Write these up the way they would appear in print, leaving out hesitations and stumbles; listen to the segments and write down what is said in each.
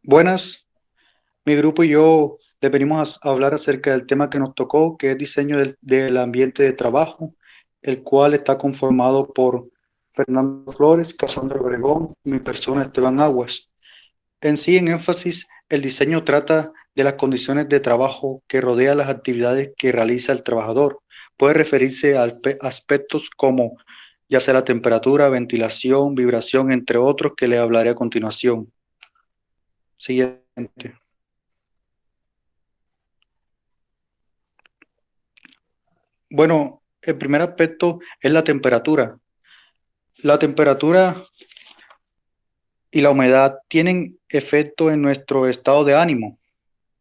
Buenas, mi grupo y yo le venimos a hablar acerca del tema que nos tocó, que es diseño del ambiente de trabajo, el cual está conformado por Fernando Flores, Casandra Obregón y mi persona Esteban Aguas. En sí, en énfasis, el diseño trata de las condiciones de trabajo que rodean las actividades que realiza el trabajador. Puede referirse a aspectos como ya sea la temperatura, ventilación, vibración, entre otros que le hablaré a continuación. Siguiente. Bueno, el primer aspecto es la temperatura. La temperatura y la humedad tienen efecto en nuestro estado de ánimo.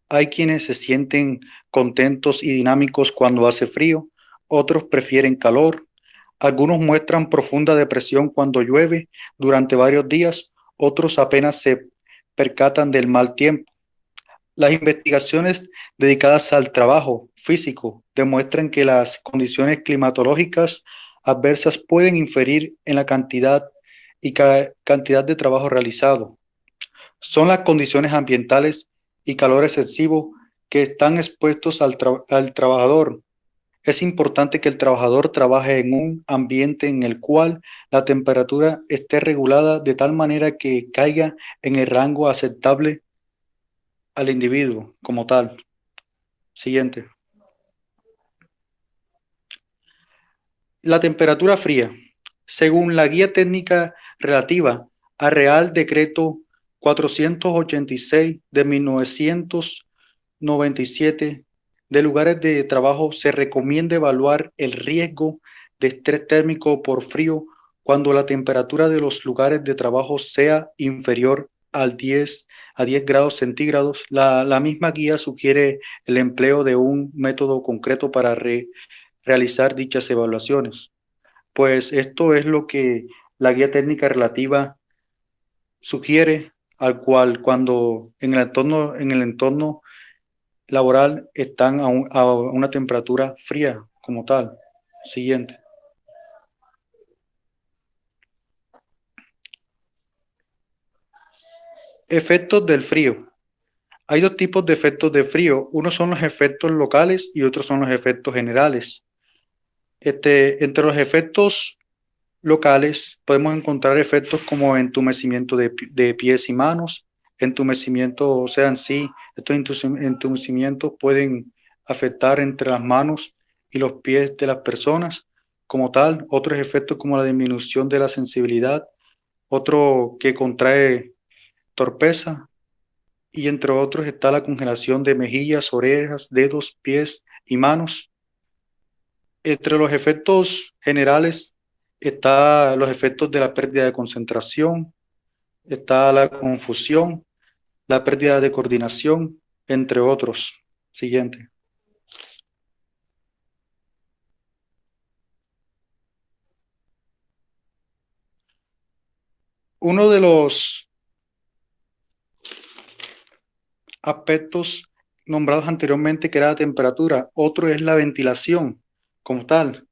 Hay quienes se sienten contentos y dinámicos cuando hace frío, otros prefieren calor, algunos muestran profunda depresión cuando llueve durante varios días, otros apenas se percatan del mal tiempo. Las investigaciones dedicadas al trabajo físico demuestran que las condiciones climatológicas adversas pueden inferir en la cantidad y cantidad de trabajo realizado. Son las condiciones ambientales y calor excesivo que están expuestos al trabajador. Es importante que el trabajador trabaje en un ambiente en el cual la temperatura esté regulada de tal manera que caiga en el rango aceptable al individuo como tal. Siguiente. La temperatura fría. Según la guía técnica relativa a Real Decreto 486 de 1997 de lugares de trabajo, se recomienda evaluar el riesgo de estrés térmico por frío cuando la temperatura de los lugares de trabajo sea inferior al 10 grados centígrados. La misma guía sugiere el empleo de un método concreto para realizar dichas evaluaciones. Pues esto es lo que la guía técnica relativa sugiere, al cual cuando en el entorno laboral están a una temperatura fría como tal. Siguiente. Efectos del frío. Hay dos tipos de efectos de frío. Unos son los efectos locales y otros son los efectos generales. Entre los efectos locales podemos encontrar efectos como entumecimiento de pies y manos, entumecimiento, o sea, en sí, estos entumecimientos pueden afectar entre las manos y los pies de las personas como tal, otros efectos como la disminución de la sensibilidad, otro que contrae torpeza y entre otros está la congelación de mejillas, orejas, dedos, pies y manos. Entre los efectos generales está los efectos de la pérdida de concentración, está la confusión, la pérdida de coordinación, entre otros. Siguiente. Uno de los aspectos nombrados anteriormente que era la temperatura, otro es la ventilación como tal,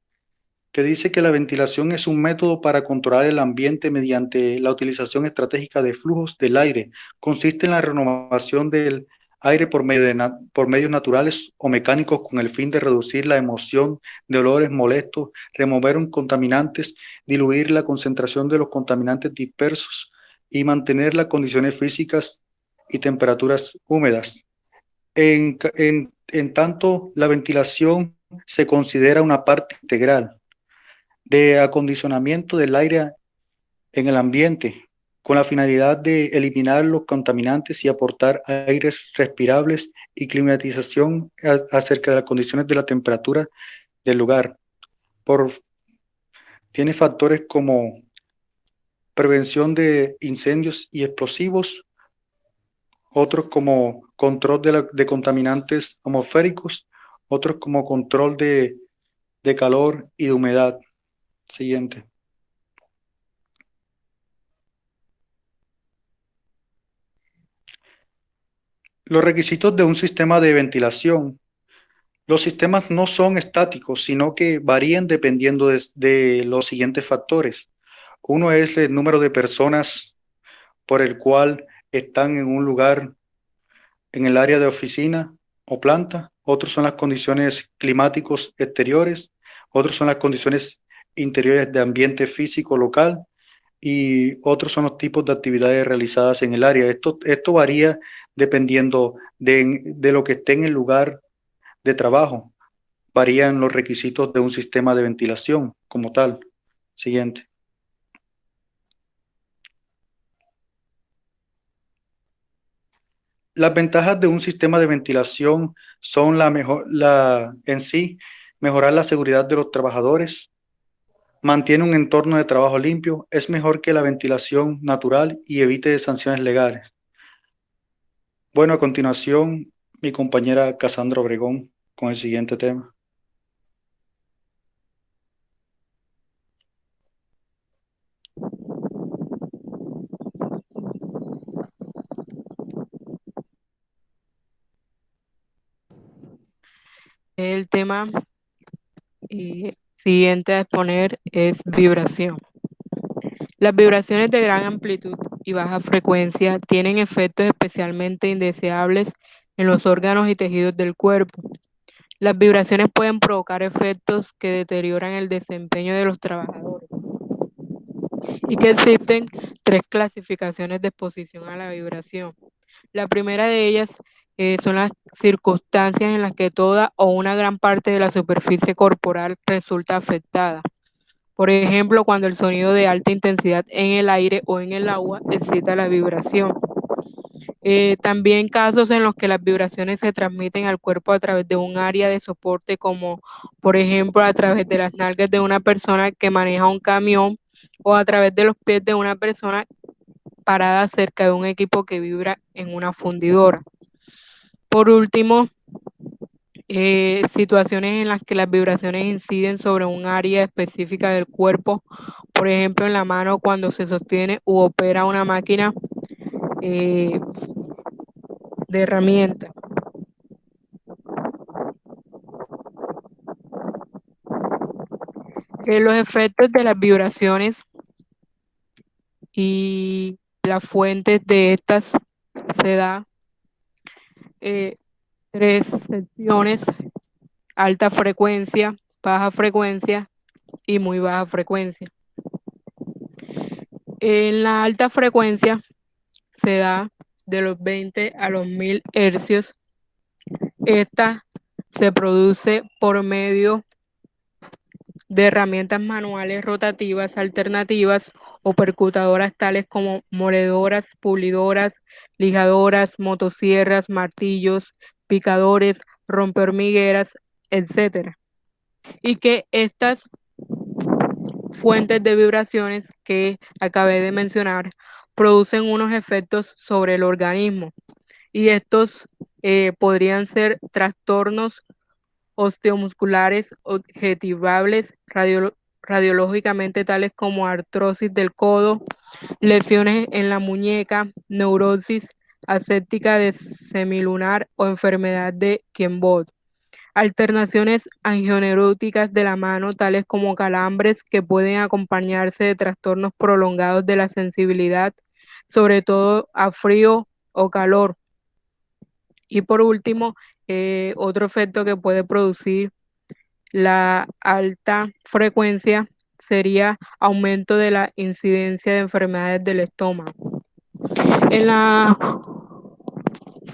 que dice que la ventilación es un método para controlar el ambiente mediante la utilización estratégica de flujos del aire. Consiste en la renovación del aire por medios naturales o mecánicos con el fin de reducir la emisión de olores molestos, remover un contaminantes, diluir la concentración de los contaminantes dispersos y mantener las condiciones físicas y temperaturas húmedas. En tanto, la ventilación se considera una parte integral de acondicionamiento del aire en el ambiente, con la finalidad de eliminar los contaminantes y aportar aires respirables y climatización acerca de las condiciones de la temperatura del lugar. Por, tiene factores como prevención de incendios y explosivos, otros como control de contaminantes atmosféricos, otros como control de calor y de humedad. Siguiente. Los requisitos de un sistema de ventilación. Los sistemas no son estáticos, sino que varían dependiendo de los siguientes factores. Uno es el número de personas por el cual están en un lugar en el área de oficina o planta, otros son las condiciones climáticos exteriores, otros son las condiciones interiores de ambiente físico local y otros son los tipos de actividades realizadas en el área. Esto varía dependiendo de lo que esté en el lugar de trabajo. Varían los requisitos de un sistema de ventilación como tal. Siguiente. Las ventajas de un sistema de ventilación son en sí, mejorar la seguridad de los trabajadores, mantiene un entorno de trabajo limpio, es mejor que la ventilación natural y evite sanciones legales. Bueno, a continuación, mi compañera Casandra Obregón con el siguiente tema. El tema siguiente a exponer es vibración. Las vibraciones de gran amplitud y baja frecuencia tienen efectos especialmente indeseables en los órganos y tejidos del cuerpo. Las vibraciones pueden provocar efectos que deterioran el desempeño de los trabajadores y que existen tres clasificaciones de exposición a la vibración. La primera de ellas son las circunstancias en las que toda o una gran parte de la superficie corporal resulta afectada. Por ejemplo, cuando el sonido de alta intensidad en el aire o en el agua excita la vibración. También casos en los que las vibraciones se transmiten al cuerpo a través de un área de soporte, como por ejemplo a través de las nalgas de una persona que maneja un camión o a través de los pies de una persona parada cerca de un equipo que vibra en una fundidora. Por último, situaciones en las que las vibraciones inciden sobre un área específica del cuerpo, por ejemplo en la mano cuando se sostiene u opera una máquina de herramienta. Los efectos de las vibraciones y las fuentes de estas se da tres secciones: alta frecuencia, baja frecuencia y muy baja frecuencia. En la alta frecuencia se da de los 20 a los 1000 hercios. Esta se produce por medio de herramientas manuales rotativas alternativas o percutadoras tales como moledoras, pulidoras, lijadoras, motosierras, martillos, picadores, rompehormigueras, etc. Y que estas fuentes de vibraciones que acabé de mencionar producen unos efectos sobre el organismo, y estos podrían ser trastornos osteomusculares objetivables radiológicamente, tales como artrosis del codo, lesiones en la muñeca, neurosis aséptica de semilunar o enfermedad de Kienbod. Alternaciones angioneuróticas de la mano, tales como calambres que pueden acompañarse de trastornos prolongados de la sensibilidad, sobre todo a frío o calor. Y por último, otro efecto que puede producir la alta frecuencia sería aumento de la incidencia de enfermedades del estómago. En la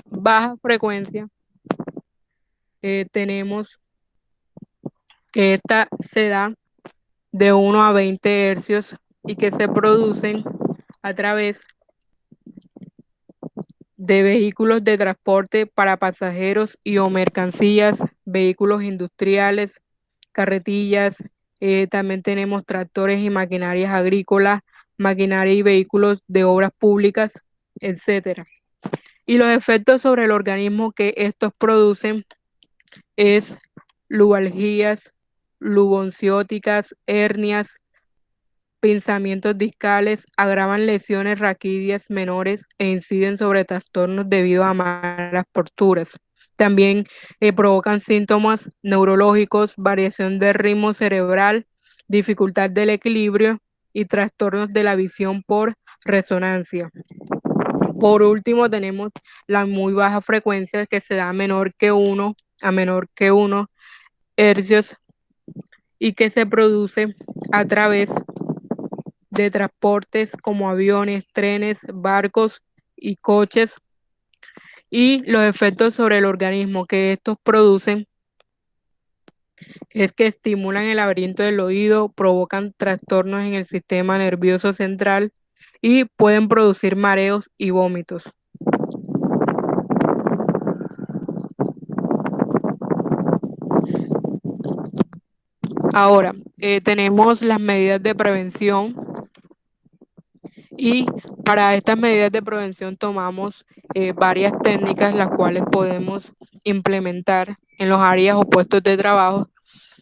baja frecuencia tenemos que esta se da de 1 a 20 hercios y que se producen a través de vehículos de transporte para pasajeros y o mercancías, vehículos industriales, carretillas, también tenemos tractores y maquinarias agrícolas, maquinaria y vehículos de obras públicas, etc. Y los efectos sobre el organismo que estos producen es lubalgías, luboncióticas, hernias, pinzamientos discales, agravan lesiones raquídeas menores e inciden sobre trastornos debido a malas posturas. También provocan síntomas neurológicos, variación del ritmo cerebral, dificultad del equilibrio y trastornos de la visión por resonancia. Por último, tenemos la muy baja frecuencia que se da a menor que 1 hercios y que se produce a través de transportes como aviones, trenes, barcos y coches, y los efectos sobre el organismo que estos producen es que estimulan el laberinto del oído, provocan trastornos en el sistema nervioso central y pueden producir mareos y vómitos. Ahora, tenemos las medidas de prevención y para estas medidas de prevención tomamos varias técnicas las cuales podemos implementar en los áreas o puestos de trabajo.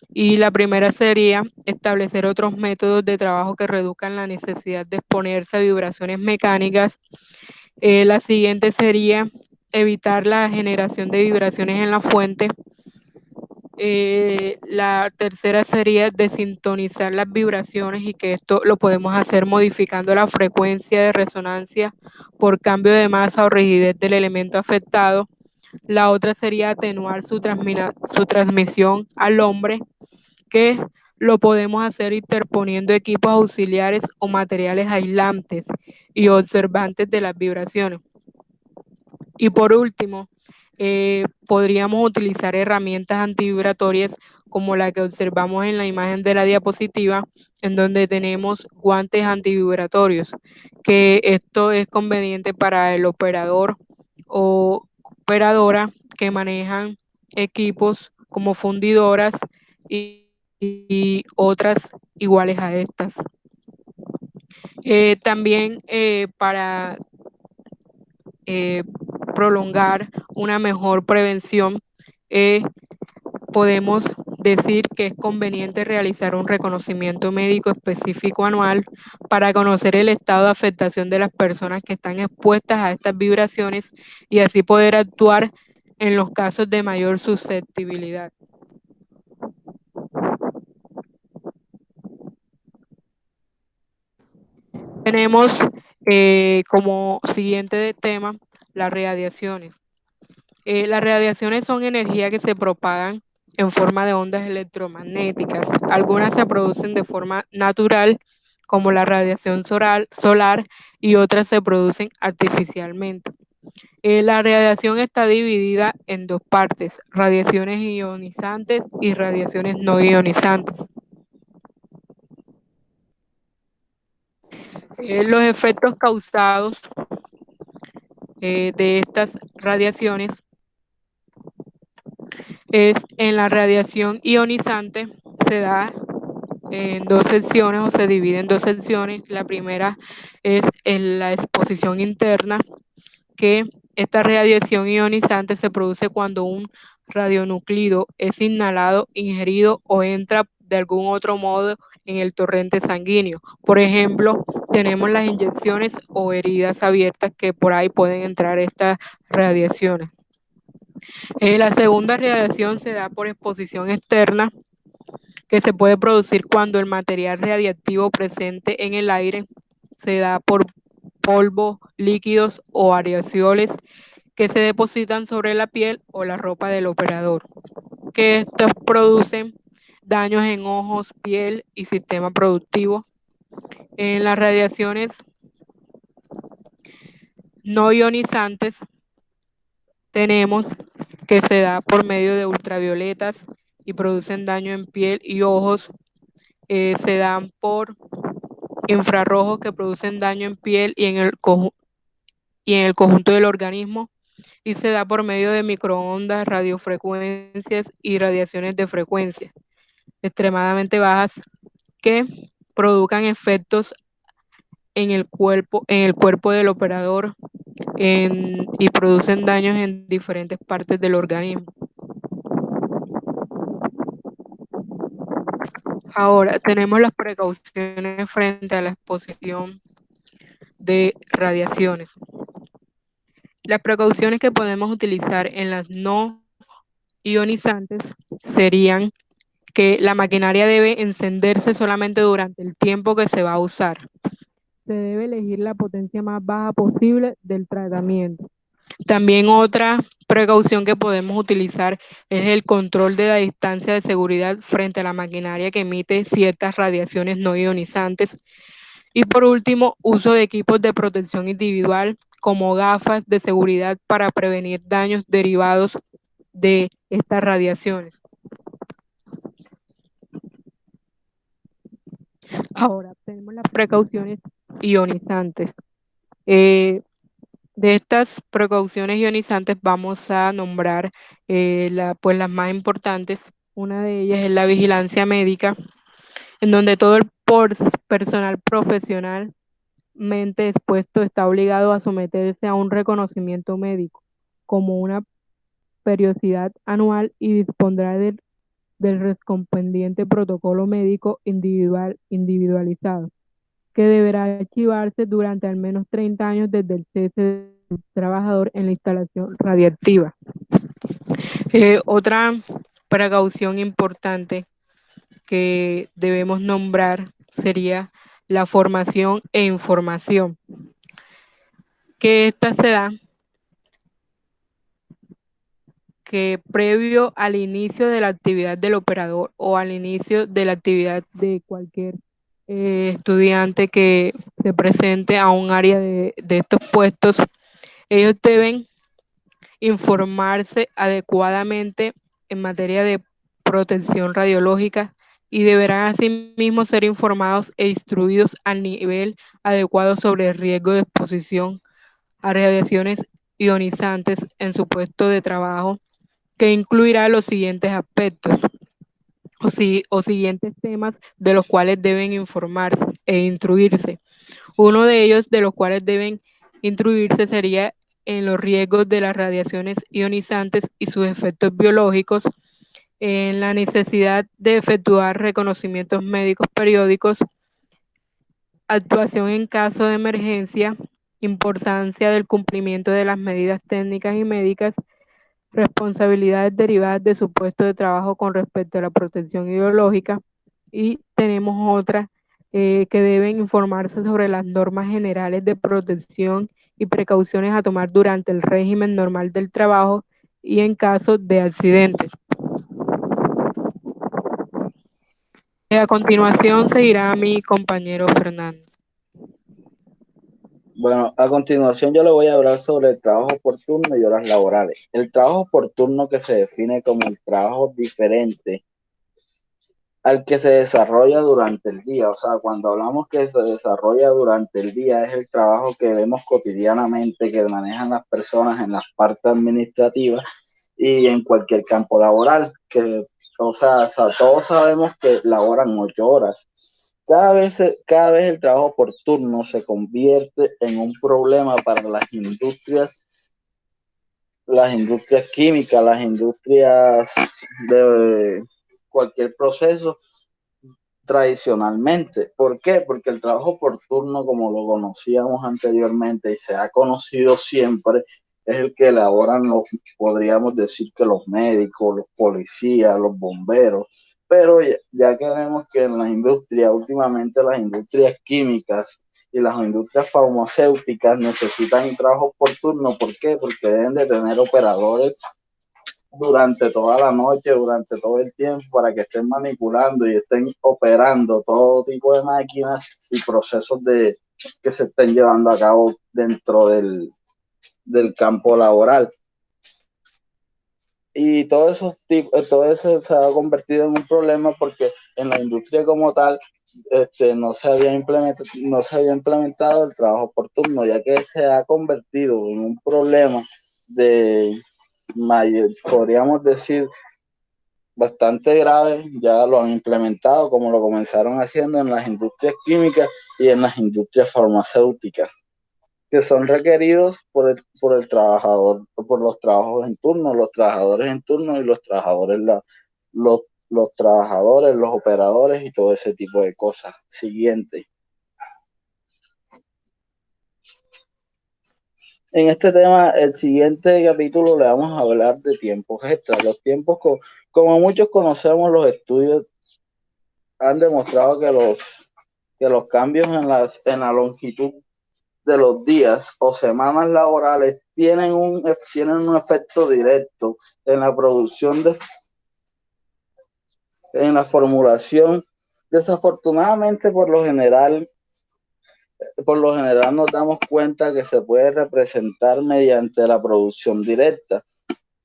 Y la primera sería establecer otros métodos de trabajo que reduzcan la necesidad de exponerse a vibraciones mecánicas. La siguiente sería evitar la generación de vibraciones en la fuente. La tercera sería desintonizar las vibraciones y que esto lo podemos hacer modificando la frecuencia de resonancia por cambio de masa o rigidez del elemento afectado. La otra sería atenuar su transmisión al hombre, que lo podemos hacer interponiendo equipos auxiliares o materiales aislantes y observantes de las vibraciones. Y por último, podríamos utilizar herramientas antivibratorias como la que observamos en la imagen de la diapositiva, en donde tenemos guantes antivibratorios, que esto es conveniente para el operador o operadora que manejan equipos como fundidoras y otras iguales a estas. También para prolongar una mejor prevención, podemos decir que es conveniente realizar un reconocimiento médico específico anual para conocer el estado de afectación de las personas que están expuestas a estas vibraciones y así poder actuar en los casos de mayor susceptibilidad. Tenemos como siguiente tema las radiaciones. Las radiaciones son energía que se propagan en forma de ondas electromagnéticas. Algunas se producen de forma natural, como la radiación solar, y otras se producen artificialmente. La radiación está dividida en dos partes: radiaciones ionizantes y radiaciones no ionizantes. Los efectos causados de estas radiaciones es en la radiación ionizante se da en dos secciones o se divide en dos secciones. La primera es en la exposición interna, que esta radiación ionizante se produce cuando un radionuclido es inhalado, ingerido o entra de algún otro modo en el torrente sanguíneo. Por ejemplo, tenemos las inyecciones o heridas abiertas que por ahí pueden entrar estas radiaciones. La segunda radiación se da por exposición externa, que se puede producir cuando el material radiactivo presente en el aire se da por polvo, líquidos o aerosoles que se depositan sobre la piel o la ropa del operador, que estos producen daños en ojos, piel y sistema productivo. En las radiaciones no ionizantes tenemos que se da por medio de ultravioletas y producen daño en piel y ojos. Se dan por infrarrojos que producen daño en piel y en el conjunto del organismo, y se da por medio de microondas, radiofrecuencias y radiaciones de frecuencia extremadamente bajas que provocan efectos en el cuerpo del operador y producen daños en diferentes partes del organismo. Ahora, tenemos las precauciones frente a la exposición de radiaciones. Las precauciones que podemos utilizar en las no ionizantes serían que la maquinaria debe encenderse solamente durante el tiempo que se va a usar. se debe elegir la potencia más baja posible del tratamiento. También otra precaución que podemos utilizar es el control de la distancia de seguridad frente a la maquinaria que emite ciertas radiaciones no ionizantes. Y por último, uso de equipos de protección individual como gafas de seguridad para prevenir daños derivados de estas radiaciones. Ahora tenemos las precauciones ionizantes. De estas precauciones ionizantes vamos a nombrar pues las más importantes. Una de ellas es la vigilancia médica, en donde todo el personal profesionalmente expuesto está obligado a someterse a un reconocimiento médico como una periodicidad anual y dispondrá del correspondiente protocolo médico individualizado, que deberá archivarse durante al menos 30 años desde el cese del trabajador en la instalación radiactiva. Otra precaución importante que debemos nombrar sería la formación e información, que esta se da que previo al inicio de la actividad del operador o al inicio de la actividad de cualquier estudiante que se presente a un área de estos puestos, ellos deben informarse adecuadamente en materia de protección radiológica y deberán asimismo ser informados e instruidos al nivel adecuado sobre el riesgo de exposición a radiaciones ionizantes en su puesto de trabajo, que incluirá los siguientes aspectos o siguientes temas de los cuales deben informarse e instruirse. Uno de ellos de los cuales deben instruirse sería en los riesgos de las radiaciones ionizantes y sus efectos biológicos, en la necesidad de efectuar reconocimientos médicos periódicos, actuación en caso de emergencia, importancia del cumplimiento de las medidas técnicas y médicas, responsabilidades derivadas de su puesto de trabajo con respecto a la protección ideológica, y tenemos otra que deben informarse sobre las normas generales de protección y precauciones a tomar durante el régimen normal del trabajo y en caso de accidentes. A continuación seguirá mi compañero Fernando. Bueno, a continuación yo le voy a hablar sobre el trabajo por turno y horas laborales. El trabajo por turno, que se define como el trabajo diferente al que se desarrolla durante el día. O sea, cuando hablamos que se desarrolla durante el día, es el trabajo que vemos cotidianamente, que manejan las personas en las partes administrativas y en cualquier campo laboral, que, o sea, todos sabemos que laboran 8 horas. Cada vez el trabajo por turno se convierte en un problema para las industrias químicas, las industrias de cualquier proceso tradicionalmente. ¿Por qué? Porque el trabajo por turno, como lo conocíamos anteriormente y se ha conocido siempre, es el que elaboran podríamos decir que los médicos, los policías, los bomberos, pero ya que vemos que en las industrias, últimamente las industrias químicas y las industrias farmacéuticas necesitan trabajo por turno. ¿Por qué? Porque deben de tener operadores durante toda la noche, durante todo el tiempo, para que estén manipulando y estén operando todo tipo de máquinas y procesos que se estén llevando a cabo dentro del campo laboral. Y todo eso se ha convertido en un problema porque en la industria como tal no se había implementado el trabajo por turno, ya que se ha convertido en un problema de mayor, podríamos decir, bastante grave. Ya lo han implementado, como lo comenzaron haciendo en las industrias químicas y en las industrias farmacéuticas, que son requeridos por el trabajador, por los trabajos en turno, los trabajadores en turno y los trabajadores, los trabajadores, los operadores y todo ese tipo de cosas. Siguiente. En este tema, el siguiente capítulo, le vamos a hablar de tiempos extras. Los tiempos, como muchos conocemos, los estudios han demostrado que que los cambios en la longitud de los días o semanas laborales tienen un efecto directo en la producción en la formulación. Desafortunadamente, por lo general nos damos cuenta que se puede representar mediante la producción directa.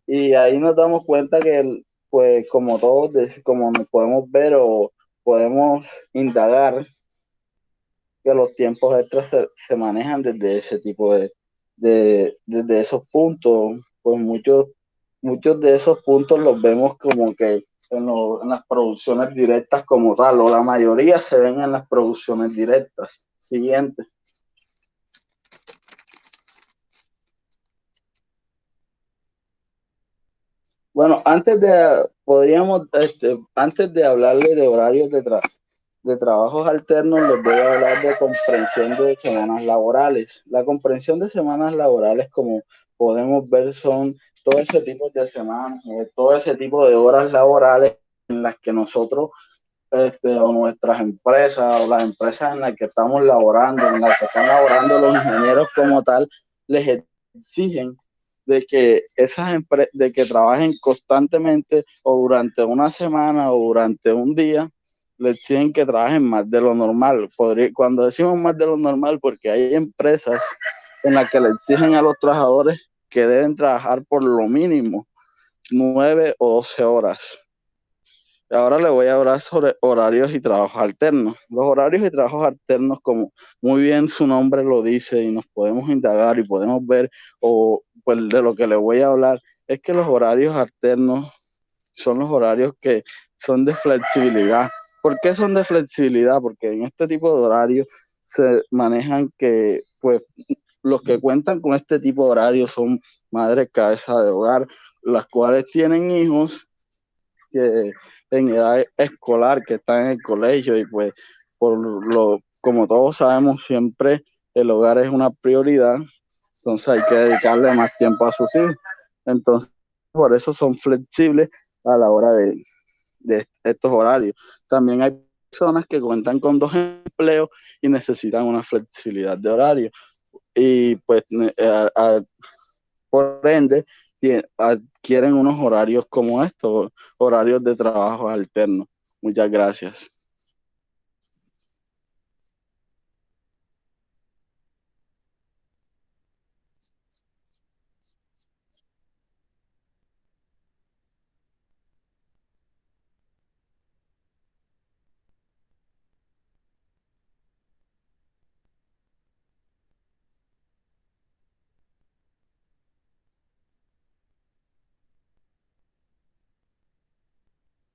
Y ahí nos damos cuenta que, pues, como todos, como nos podemos ver o podemos indagar, que los tiempos extras se manejan desde ese tipo desde esos puntos. Pues muchos de esos puntos los vemos como que en las producciones directas como tal, o la mayoría se ven en las producciones directas. Siguiente. Bueno, antes de hablarle de horarios de trabajos alternos, les voy a hablar de comprensión de semanas laborales. La comprensión de semanas laborales, como podemos ver, son todo ese tipo de semanas, todo ese tipo de horas laborales en las que nosotros, o nuestras empresas, o las empresas en las que estamos laborando, en las que están laborando los ingenieros como tal, les exigen de que trabajen constantemente o durante una semana o durante un día, les exigen que trabajen más de lo normal. Cuando decimos más de lo normal, porque hay empresas en las que le exigen a los trabajadores que deben trabajar por lo mínimo 9 o 12 horas. Ahora le voy a hablar sobre horarios y trabajos alternos. Los horarios y trabajos alternos, como muy bien su nombre lo dice, y nos podemos indagar y podemos ver, o pues de lo que le voy a hablar, es que los horarios alternos son los horarios que son de flexibilidad. ¿Por qué son de flexibilidad? Porque en este tipo de horarios se manejan que, pues, los que cuentan con este tipo de horarios son madres cabeza de hogar, las cuales tienen hijos que en edad escolar, que están en el colegio, y pues como todos sabemos, siempre el hogar es una prioridad, entonces hay que dedicarle más tiempo a sus hijos. Entonces, por eso son flexibles a la hora de estos horarios. También hay personas que cuentan con 2 empleos y necesitan una flexibilidad de horario. Y pues por ende adquieren unos horarios como estos, horarios de trabajo alternos. Muchas gracias.